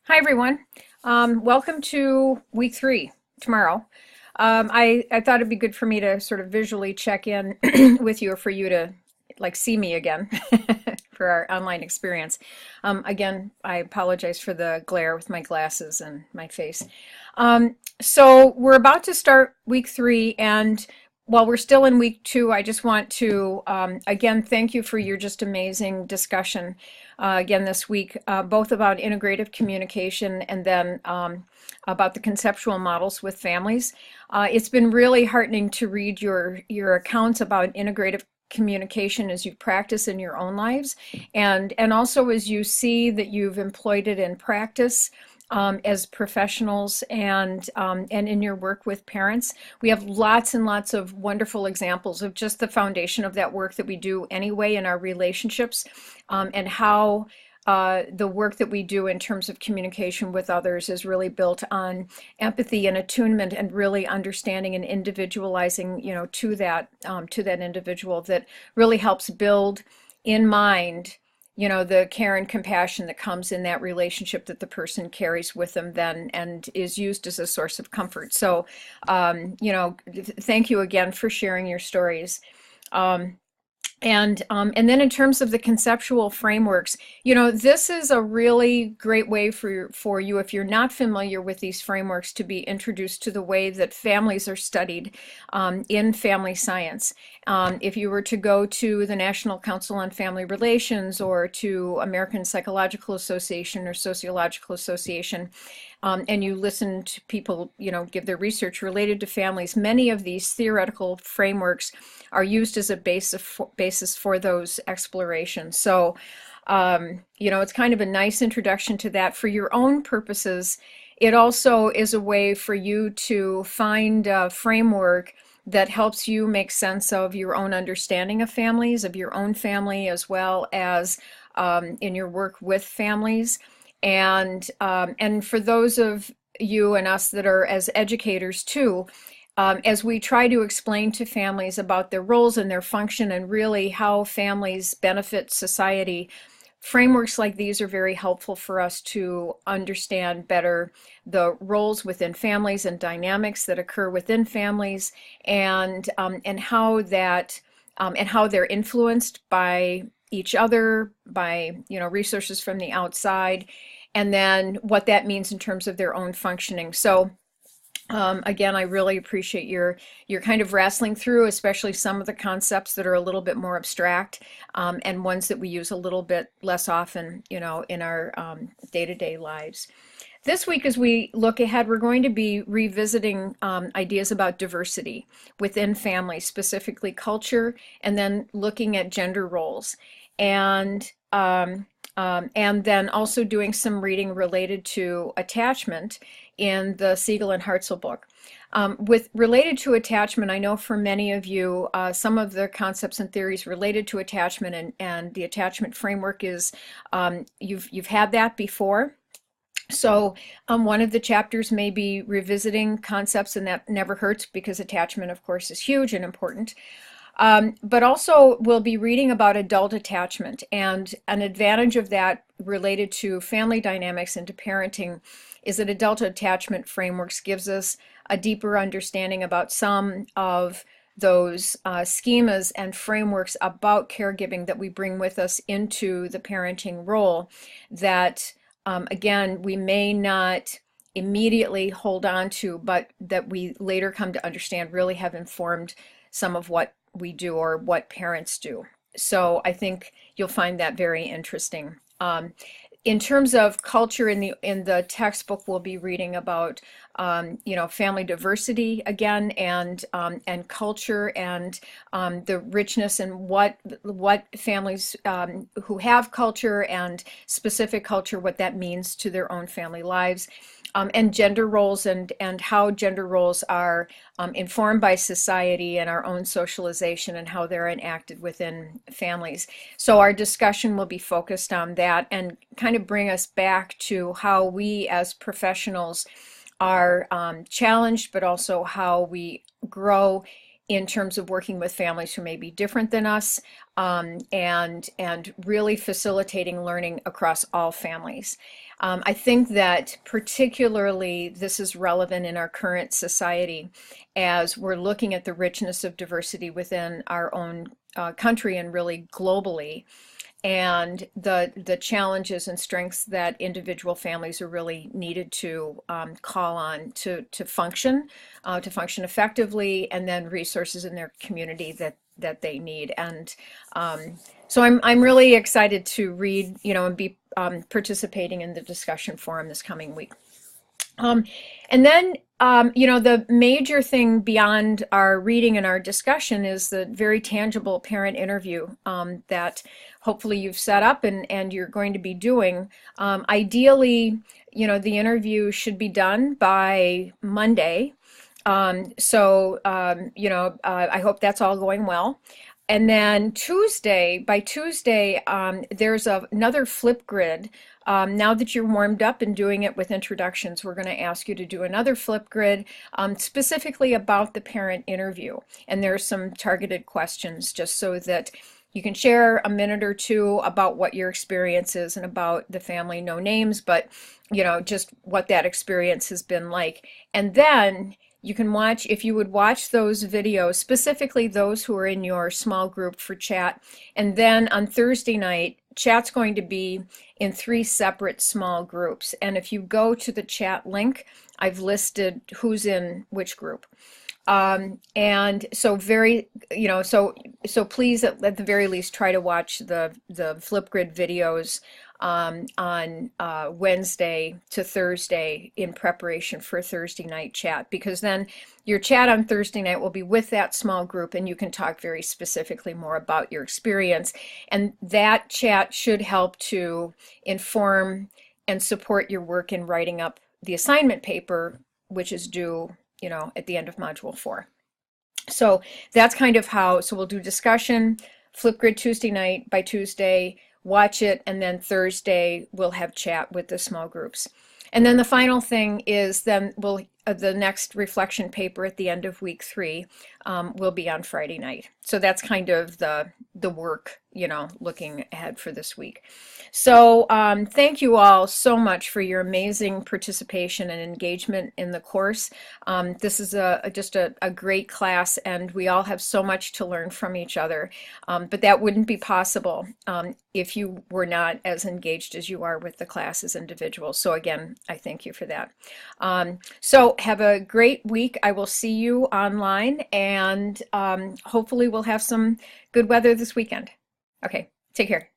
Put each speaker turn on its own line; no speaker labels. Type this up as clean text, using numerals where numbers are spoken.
Hi, everyone. Welcome to week 3 tomorrow. I thought it'd be good for me to sort of visually check in with you or for you to like see me again for our online experience. Again, I apologize for the glare with my glasses and my face. So we're about to start week 3, and while we're still in week 2, I just want to again thank you for your just amazing discussion again this week, both about integrative communication and then about the conceptual models with families. It's been really heartening to read your accounts about integrative communication as you practice in your own lives, and also as you see that you've employed it in practice as professionals and in your work with parents. We have lots and lots of wonderful examples of just the foundation of that work that we do anyway in our relationships, and how the work that we do in terms of communication with others is really built on empathy and attunement and really understanding and individualizing, to that individual, that really helps build in mind, the care and compassion that comes in that relationship that the person carries with them then and is used as a source of comfort. So, thank you again for sharing your stories. Um, and then in terms of the conceptual frameworks, this is a really great way for you, if you're not familiar with these frameworks, to be introduced to the way that families are studied in family science. If you were to go to the National Council on Family Relations or to American Psychological Association or Sociological Association, and you listen to people, give their research related to families, many of these theoretical frameworks are used as a basis for those explorations. So, it's kind of a nice introduction to that for your own purposes. It also is a way for you to find a framework that helps you make sense of your own understanding of families, of your own family, as well as in your work with families. And for those of you and us that are as educators too, as we try to explain to families about their roles and their function and really how families benefit society, frameworks like these are very helpful for us to understand better the roles within families and dynamics that occur within families, and how that and how they're influenced by each other, by resources from the outside, and then what that means in terms of their own functioning. So again, I really appreciate your kind of wrestling through, especially some of the concepts that are a little bit more abstract, and ones that we use a little bit less often, in our day-to-day lives. This week, as we look ahead, we're going to be revisiting ideas about diversity within families, specifically culture, and then looking at gender roles. And then also doing some reading related to attachment in the Siegel and Hartzell book. With related to attachment, I know for many of you, some of the concepts and theories related to attachment and the attachment framework is, you've had that before. So one of the chapters may be revisiting concepts, and that never hurts because attachment, of course, is huge and important. But also we'll be reading about adult attachment, and an advantage of that related to family dynamics and to parenting is that adult attachment frameworks gives us a deeper understanding about some of those schemas and frameworks about caregiving that we bring with us into the parenting role that, again, we may not immediately hold on to, but that we later come to understand really have informed some of what we do or what parents do. So I think you'll find that very interesting. In terms of culture, in the textbook, we'll be reading about family diversity again, and culture, and the richness and what families who have culture and specific culture, what that means to their own family lives. And gender roles, and how gender roles are informed by society and our own socialization, and how they're enacted within families. So our discussion will be focused on that and kind of bring us back to how we as professionals are challenged, but also how we grow in terms of working with families who may be different than us, and really facilitating learning across all families. I think that particularly this is relevant in our current society as we're looking at the richness of diversity within our own country and really globally, and the challenges and strengths that individual families are really needed to call on to function effectively, and then resources in their community that they need. And so I'm really excited to read, and be participating in the discussion forum this coming week. And then, the major thing beyond our reading and our discussion is the very tangible parent interview that hopefully you've set up and you're going to be doing. Ideally, the interview should be done by Monday. I hope that's all going well. And then by Tuesday, there's another Flipgrid. Now that you're warmed up and doing it with introductions, we're going to ask you to do another Flipgrid specifically about the parent interview. And there are some targeted questions just so that you can share a minute or two about what your experience is and about the family. No names, but just what that experience has been like. And then you can watch, if you would watch those videos, specifically those who are in your small group for chat. And then on Thursday night, chat's going to be in 3 separate small groups. And if you go to the chat link, I've listed who's in which group. And so so please at the very least try to watch the Flipgrid videos on Wednesday to Thursday in preparation for Thursday night chat, because then your chat on Thursday night will be with that small group and you can talk very specifically more about your experience. And that chat should help to inform and support your work in writing up the assignment paper, which is due at the end of Module 4. So that's kind of so we'll do discussion, Flipgrid Tuesday night. By Tuesday, watch it, and then Thursday we'll have chat with the small groups. And then the final thing is then the next reflection paper at the end of week 3 will be on Friday night. So that's kind of the work, looking ahead for this week. So thank you all so much for your amazing participation and engagement in the course. This is just a great class, and we all have so much to learn from each other. But that wouldn't be possible if you were not as engaged as you are with the class as individuals. So again, I thank you for that. So have a great week. I will see you online, and hopefully we'll have some good weather this weekend. Okay, take care.